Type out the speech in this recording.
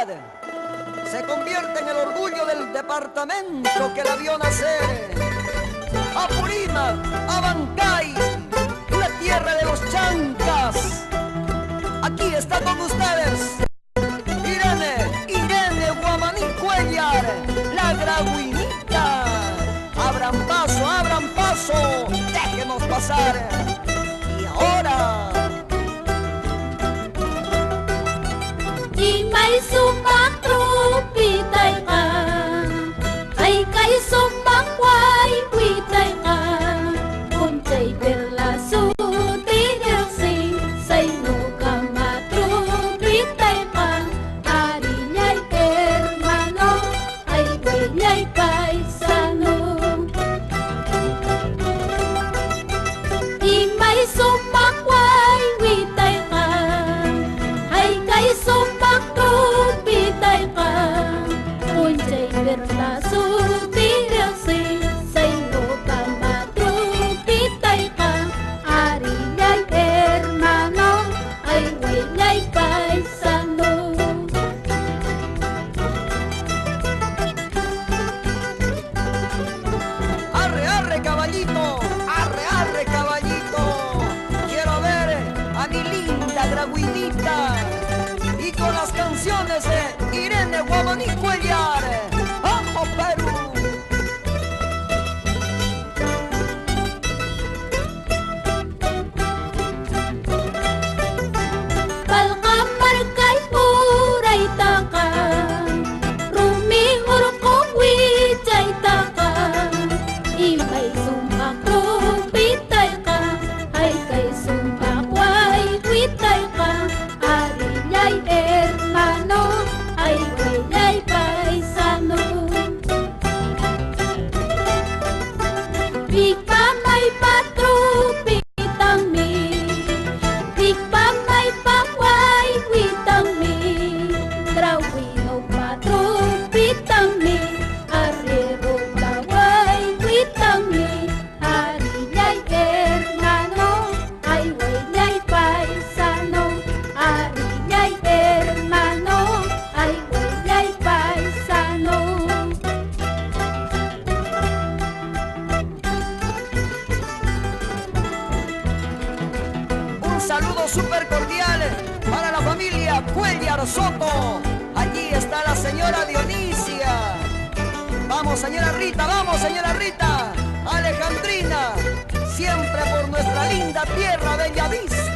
ciudad se convierte en el orgullo del departamento que la vio nacer. Apurímac, Abancay, la tierra de los chancas. Aquí está con ustedes Irene Guamaní Cuéllar, la Grauinita. Abran paso, déjenos pasar. Y ahora Imay sumbang trupitay ka, ay kay sumbang way witay ka. Kuncay perla sutinil sing, say no ka matrupitay ka. Ari niya'y hermano, ay way niya'y paisano. Imay sumbang way witay ka, ay kay sumbang trupitay ka. Kuncay perla sutinil sing, say no ka matrupitay ka. Ari niya'y hermano, ay way niya'y paisano. arre caballito, quiero ver a mi linda Grauinita y con las canciones de Irene Guamaní Cuéllar. ¡Vamos, Perú! Palkamar kay puray taka, rumihur kong wichay taka. Imay sumbak trupitay ka, ay kay sumbak way witay ka. Ari niya'y hermano, ay way niya'y paisano. Big pa may patrupitang mi, big pa may paway witang mi. Grawino patrupitang mi, arero laway witang mi. Ari niya'y hermano, ay way niya'y paisano. Ari niya'y hermano, ay way niya'y paisano. Un saludo súper cordial para la familia Cuéllar Soto. Allí está la señora Dionisia. Vamos, señora Rita. Alejandrina, siempre por nuestra linda tierra Bellavista.